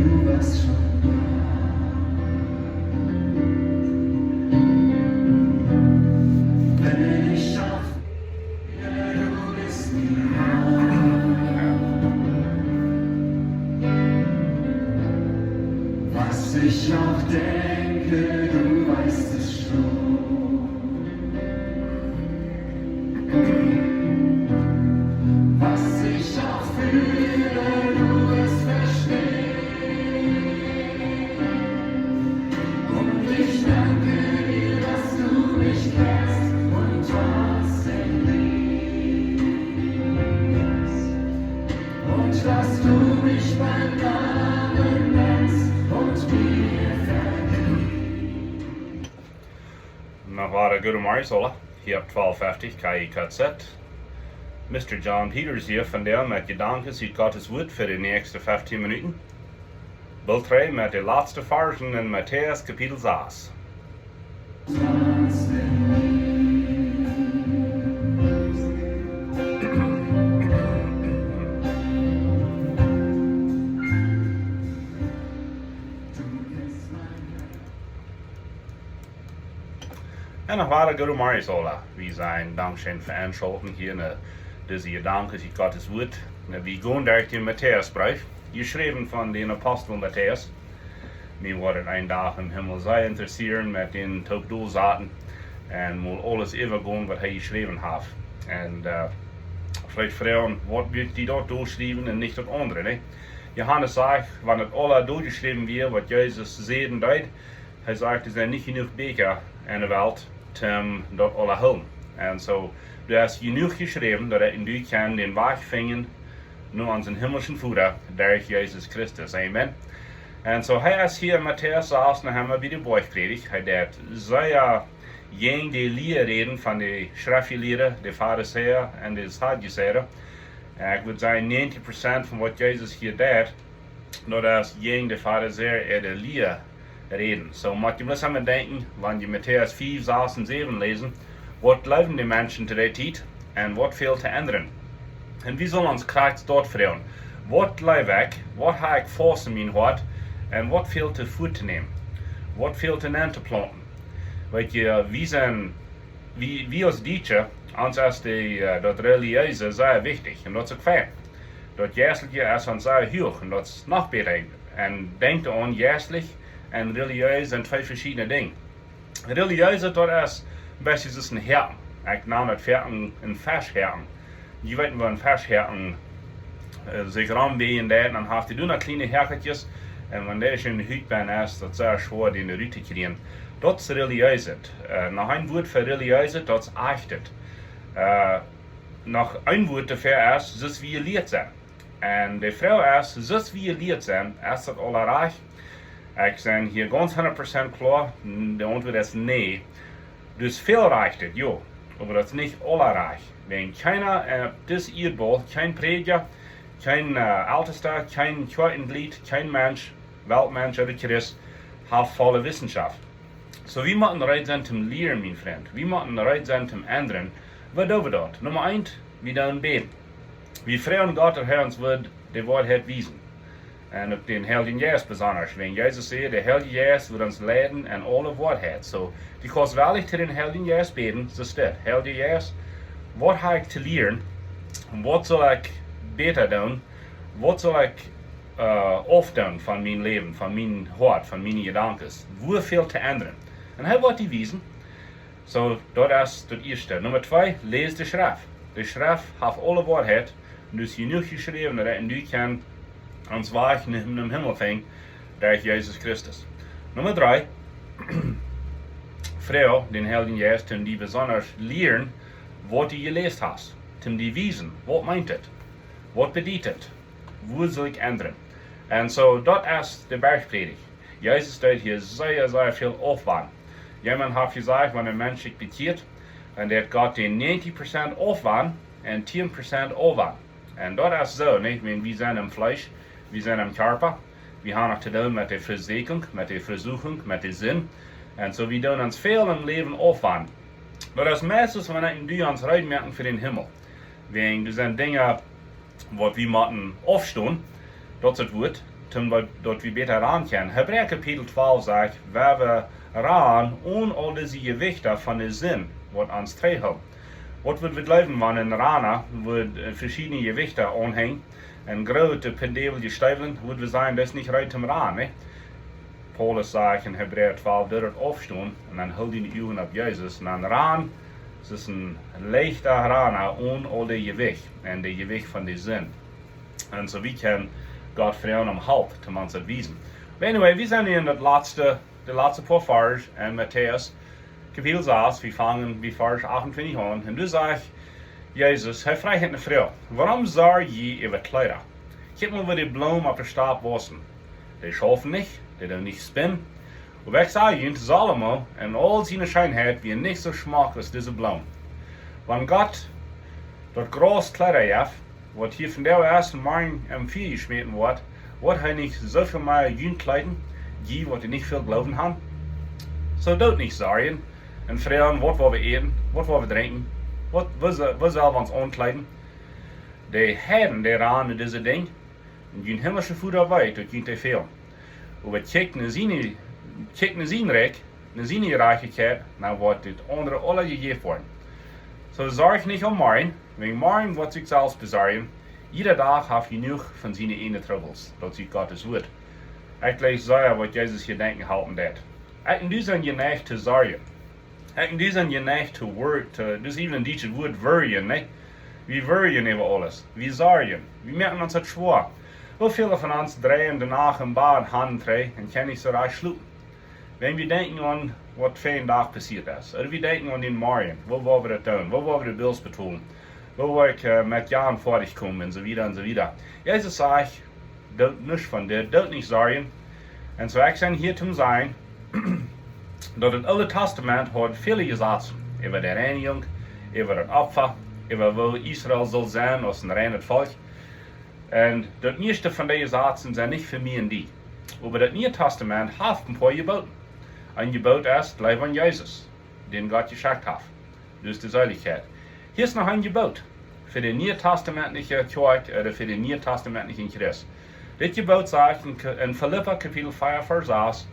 du warst schon da. Wenn ich auf du bist was ich auch denke, du weißt es schon. Was ich auch fühle, du es verstehst. Und ich danke dir, dass du mich kennst und trotzdem liebst. Und dass du mich beim Namen nennst und mir vergibst. Nog waren goedemorgen alle. Hier op 1250 KIKZ. Mr. John Peters hier vandaag met gedanken uit Gottes woord voor de nächste 15 minuten. Deel 3 met de laatste versen in Matthäus kapitel 6. En nog waren goedemorgen alle. We zijn dankzij veranstalten hier naar deze gedanken uit Gottes woord. We gaan daar in Matthäusbrief, geschreven van de apostel Matthäus. Wir worden een dag im Himmel sehr interessieren met den Topdoelzaten en moet alles overgaan wat hij geschreven heeft. En vielleicht vragen, wat wird die dort durchschreiben en niet het andere. Ne? Johannes sagt, wanneer het alle durchgeschrieben wird, wat Jezus zeden deed, hij sagt, er zijn niet genoeg beker in de wereld om dat alle hulp. En zo, er is genoeg geschreven dat in du kan den Weg vinden naar onze hemelse Vader, durch Jezus Christus. Amen. En zo, hij is hier in Matthäus 6, dan hebben we bij de bergpredigt. Hij deed zeer jeng de leerreden van de schriftgeleerden, de fariseeën en de sadduceeën. Ik wil zeggen, 90% van wat Jezus hier deed, dat is jeng de fariseeën en de leerreden. So, moet je maar eens denken, wanneer je Matthäus 5, 6 en 7 lezen, wat leven de mensen te der tijd en wat veel te ändern. En wie zullen ons kracht dort vragen? Wat leef ik, wat heb ik voor in mijn hart en wat veel te voet te nemen? Wat veel te nemen te planten? Weet je, wie als Duitsche, ons is dat religieuze zeer wichtig en dat is ook fijn. Dat geestelijke is ons zeer hoog en dat is nog beter. En denkt aan geestelijk en religieus zijn twee verschillende dingen. Religieuze, dat is een beetje zoals een herten. Ik naam het herten een versherten. Je weet wel een versherten zich rondbeen daar, dan heeft hij nog kleine herkertjes. En wanneer je in de huid bent, is dat zeer zwaar in de ruit te krijgen. Dat is religieus. Nog een woord voor religieus, dat is achtet. Nog een woord daarvoor is, zoals wie je leert zijn. En de vrouw is, zoals wie je leert zijn, is dat allerreich. Ik ben hier ganz 100% klaar, de antwoord is nee. Dus veel reicht het, ja. Aber das ist nicht allerreich. Wenn keiner das Erdball, kein Prediger, kein Ältester, kein Kirchenglied, kein Mensch, Weltmensch oder Christ, hat volle Wissenschaft. So, wir müssen bereit sein zum Lehren, mein Freund. Wir müssen bereit sein zum Ändern. Was tun wir dort? Nummer 1, wir dann beten. Wir fragen Gott, der Herr uns wird die Wahrheit wiesen. Und auf den Heiligen Geist besonders. Wenn Jesus sagt, der Heilige Geist wird uns leiden in alle Wahrheit. So, die kannst wirklich zu den Heiligen Geist beten, so steht, Heilige Geist, was habe ich zu lernen? Was soll ich beter tun? Was soll ich auftun von meinem Leben, von meinem Hart, von meinen Gedanken? Wo viel zu ändern? Und er wird die wiesen. So, das ist das Erste. Nummer 2, lese die Schrift. Die Schrift hat alle Wahrheit. Und es ist genug geschrieben, dass du kannst ans Weg in den Himmel fängt, durch Jesus Christus. Nummer 3, Frau, den Heiligen Geist, um die besonders lehren, was du gelesen hast. Um die wiesen, was meint es? Was bedeutet? Wo soll ich ändern? Und so, das ist die Bergpredigt. Jesus steht hier sehr, sehr viel Aufwand. Jemand hat gesagt, wenn ein Mensch sich bekehrt, dann hat Gott den 90% Aufwand und 10% Aufwand. Und das ist so, nicht? Wenn wir sind im Fleisch, wir sind im Körper, wir haben auch zu tun mit der Versuchung, mit der Versuchung, mit dem Sinn. Und so, wir tun uns viel im Leben Aufwand. Aber das meiste, wenn wir uns reinmerken für den Himmel. Wenn das sind Dinge, was wir müssen aufstehen, das ist das Wort. dat we beter ran können. Hebräer Kapitel 12 sagt, waar we ran und all diese Gewichte von der Sinn, wat ons tegenhoudt. Wat we blijven van een rana, wordt verschiedene Gewichte aanhängen, en grote pendelige stijlen, wordt we zijn, dat is niet right om ran. Paulus sagt in Hebräer 12, dat het opstaan, en dan houdt die ogen op Jezus, en dan ran, het is een leichte rana, und al de Gewicht, en de Gewicht van de Sinn. En zo wie kan God vragen om hulp, om ons te wijzen. Maar anyway, we zijn in de laatste paar vers in Matthäus, Kapitel 6, we fangen bij vers 28 aan. En dus zegt Jezus, hij vraagt een vrouw, waarom zorg je over kleider? Kijk maar waar die bloemen op de stapel wassen. Die schaffen niet, die doen niet spinnen. Maar ik zeg je, Salomo en al zijn schijnheid wie niet zo smaak als deze bloem. Want God dat groot kleider heeft, wat hier van de eerste morgen am 4 geschmeten wordt, wordt hij niet zoveel meer jun kleiden, die wat hij niet veel geloven had. Zo doet niet zorgen. En vrouwen, wat wil we eten, wat wil we drinken, wat zullen we ons aankleiden. De heiden, die raden deze ding, en die hemelse voeder weet, dat je te veel. Maar kijkt naar zijn rijk, naar zijn rijkheid, dan wordt dit andere alle gegeven worden. Zo zorg niet om morgen, want morgen wordt zich zelfs bezorgen. Iedere dag heeft je genoeg van zijn ene troubles, dat is Gottes woord. Ik lees zeggen wat Jezus hier denken houden dat. Ik en du zijn je neigt te zorgen. Ik en du zijn je neigt te woord, dus even dit woord worryen, ne? We worryen over alles. We zorgen. We merken ons het schwer. Hoeveel van ons draaien daarna een bad handen trein en kunnen niet zo raar sluiten. Wenn we denken aan wat vandaag passiert is, of we denken aan den morgen, wo wollen we dat doen, wo wollen we de bills betalen, wo wil ik met Jan fertig komen en zo wieder en zo wieder. Jezus zegt, doet niets van dit, doet niet zorgen. En zo ik zijn hier te zijn, dat het Oude Testament heeft vele gezaten, over de reiniging, over het opfer, over wo Israël zal zijn als een rein volk. En dat meeste van deze zaten zijn niet voor mij en die. Maar het Nieuwe Testament heeft een paar geboden. En gebod is, blijf aan Jezus, den God geschickt heeft. Dus de zuidelijkheid. Hier is nog een gebod. Voor de Nieuwe Testamentliche kerk, of voor de Nieuwe Testamentliche Christ. Dit gebod zegt in Philippa kapitel 4 vers 6,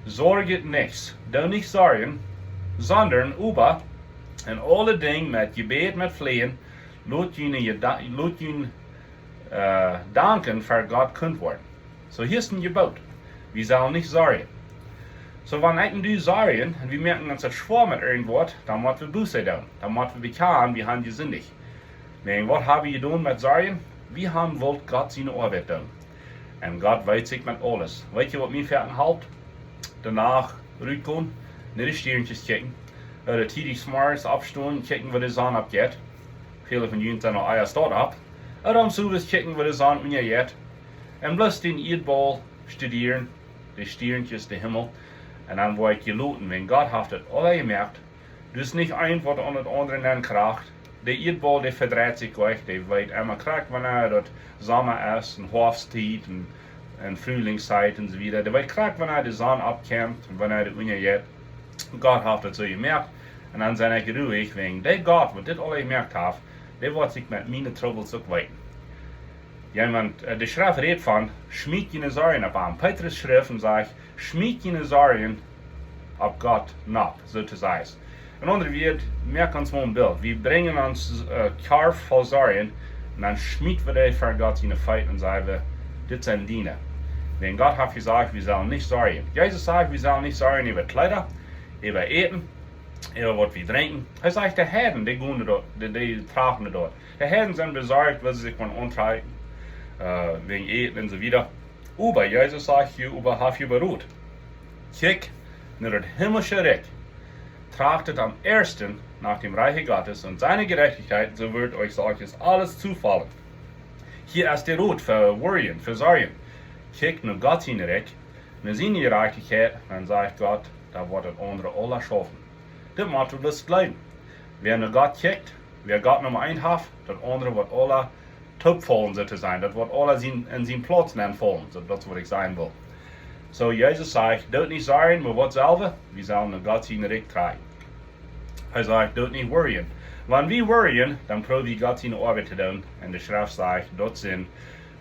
zorg het niks, doe niet zorgen, sondern über en alle dingen met gebed, met vleien, laat je danken voor God kunt worden. So hier ist ein Gebot. Wir sollen nicht sorgen. So wenn ich und du sorgen, und wir merken uns das schwer mit irgendwas, dann müssen wir Buße tun. Dann müssen wir bekennen, wir haben gesündigt. Und was haben wir getan mit Sorgen? Wir haben wollt Gott seine Arbeit tun. Und Gott weiß sich mit alles. Weißt du, was mir fertig hält? Danach rückkommen, nicht die Stierntjes kicken. Oder tidig morgens aufstehen, kicken, wo die Sonne abgeht. Viele von ihnen sind noch eher dort ab. Oder am Subis kicken, wo die Sonne untergeht. En bloß den Erdball studieren, die Stierntjes, der Himmel. Und dann wollte ich gelooten, wenn Gott hat das alle gemerkt. Dus nicht ein Wort an das andere dann kracht. Der Erdball, der verdreht sich gleich, der wird immer kracht, wenn das Sommer ist, und Herbstzeit, und Frühlingszeit und so weiter. Der wird kracht, wenn die Sonne abkommt, und wenn das untergeht. Gott hat das so gemerkt. Und dann sind ich ruhig, wenn der Gott, was das alle gemerkt hat, der wird sich mit meinen Troubles auch weiten. Jemand, de Schrift redt van, schmied je Sorgen op aan. Petrus schrift en zegt, schmied je Sorgen op God nap, zo te zeggen. In andere woorden, merk ons maar een beeld. We brengen ons karf vol Sorgen, en dan schmieden we die voor God in de feiten en zeggen we, dit zijn dienen. Wenn Gott hat gesagt, wir sollen nicht sorgen. Jesus sagt, wir sollen nicht sorgen über Kleider, über Eten, über was wir trinken. Er sagt, die Herden, die gehen dort, die tragen dort. Die Herden sind besorgt, was sie sich von antreiben. Wegen Eten und so weiter. Aber Jesus sagt hier, aber habt ihr beruht. Kijk naar het himmlische Reich. Trachtet am ersten nach dem Reiche Gottes und seine Gerechtigkeit, so wird euch solches alles zufallen. Hier ist der Rot für Worrien, für Sorgen. Kijk naar Gott sein Reich, naar seine Gerechtigkeit, dann sagt Gott, da wird das andere alle schaffen. Das muss du das glauben. Wer naar Gott kijkt, wer Gott Nummer 1 hat, das andere wird alle topvollen so zu sein. Das wird alle in seinen Platz fallen. So, das ist, was ich sagen will. So, Jesus sagt, doet nicht sorgen, maar wat selber? Wir sollen naar Gott sein Recht tragen. Er sagt, doet nicht worrien. Wenn wir worrien, dann probieren wir Gott seine Arbeit zu tun. Und die Schrift sagt, das sind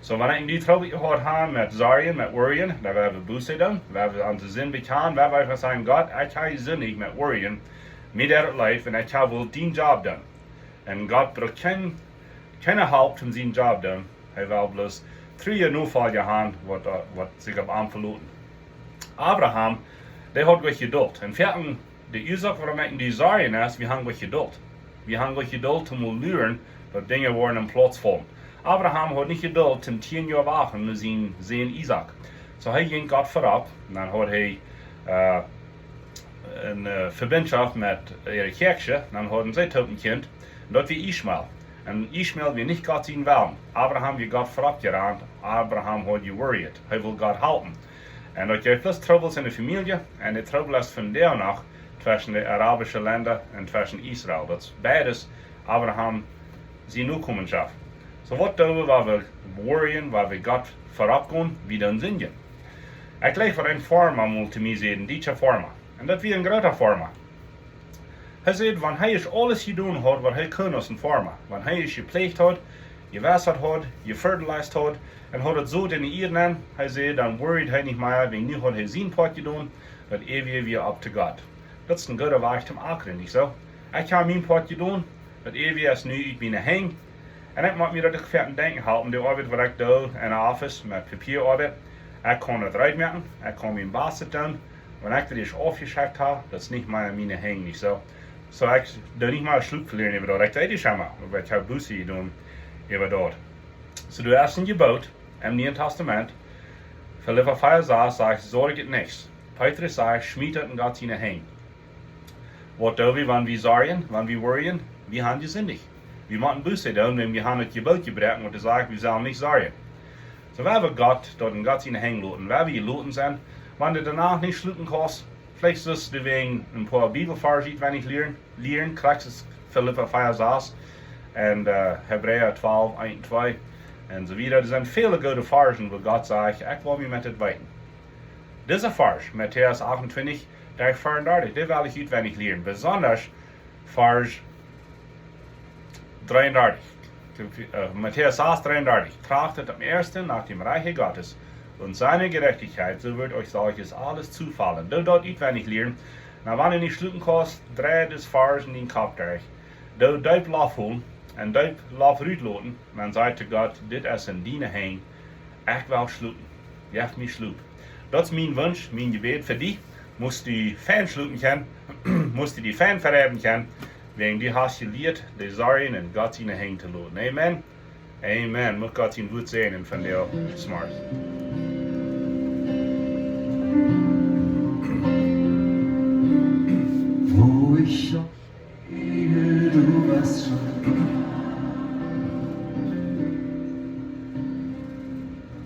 So wanneer ik die trouwens gehoord heb met Sarjen, met worryen, dan hebben we bussen doen, we hebben onze zin bekaan, we hebben gezegd, God, ik ga je zinnig met worryen, met het leven, en ik ga wel die job doen. En God braucht keine help om zijn job te doen. Hij wil bloos 3 jaar nu voor je hand, wat zich op aanverloten. Abraham, der hat wat geduld. En vierten, de oorzaak waarom ik die Sarjen is, we hebben wat geduld. We hebben wat geduld om te leren, dat dingen worden in plaats vallen. Abraham had niet geduld om 10 jaar wachten met zijn Isaac. So hij ging God voorop, en dan had hij een verbindschap met ihre kerkje, dan hadden zij tot een kind, en dat was Ishmael. En Ishmael wil niet God zien wel. Abraham wil God voorop geraakt, Abraham had geworried, hij wil God helpen. En dat geeft plus troubles in de familie, en de trouble is van daar nog tussen de Arabische landen en tussen Israël. Dat is beides Abraham zijn toekomstschap. So wat doen we waar we worryen, waar we God voorop gaan, wie dan zin je? Ik leg voor een farmer om te mij zeggen, deze farmer. En dat wie een grote farmer. Hij zei, wanneer hij is alles gedaan had wat hij kon als een farmer. Wanneer hij is gepleegd had, gewässert had, gefertilized had, en had het zo in de Ierden, hij zei, dan worried hij niet meer, want nu had hij zijn part gedaan, dat eeuwig weer op te God. Dat is een goede weg om akeren, niet zo? Ik heb mijn part gedaan, dat eeuwig is nu uit mijn hang. En ik maak me dat ik verder denken helpen, de arbeid wat ik doe in de office met papierarbeid. Ik kan het uitmerken, ik kan mijn baas doen. Wanneer ik dat eens afgeschickt heb, dat is niet meer in mijn hang, niet zo. So ik doe niet maar sloep verleren over dat. Ik weet het maar, maar ik heb bussen gedaan over dat. So du hast een gebod im Nieuwen Testament. Philippa 4:6 sagt, zorg het niks. Petrus sagt, schmied het in Gott zijn hang. Wat doen we, wanneer we Sarjen, wanneer we worryen? We haben gesündigt. Wir machen Buße tun, wenn wir haben das Gebot gebrochen und gesagt, wir sollen nicht Sarjen. So, wenn wir Gott dort in Gott seine Hänge loten, wenn wir loten sind, wenn du danach nicht schlucken kannst, vielleicht sollst du wegen ein paar Bibelverse, wenn ich lernen, kriegst du Philippa 4:6 und Hebräer 12:1-2 und so weiter. Das sind viele gute Versen, wo Gott sagt, ich will mich mit das weiten. Dieser Vers, Matthäus 28, der 34, der will ich auswendig lernen, besonders Vers 33. Matthäus 6:33. Trachtet am ersten nach dem Reiche Gottes und seine Gerechtigkeit, so wird euch solches alles zufallen. Du dort auswendig lernen. Na, wenn ihr nicht schlucken kannst, dreh das Vers in den Kopf durch. Du duip Lauf holen und duip Lauf rütloten. Man sagt zu Gott, dit ist in deine Hänge. Ich will schlucken. Jeft mich schluck. Das ist mein Wunsch, mein Gebet für dich. Musst du Fan schlucken können, musst du die Fan vererben können. Wegen die hast du gelehrt, die Sarjen und Gott seine Hänge zu loten. Amen. Amen. Muss Gott sein Wort sehen und von dir smart. Wo ich auch gehe, du warst schon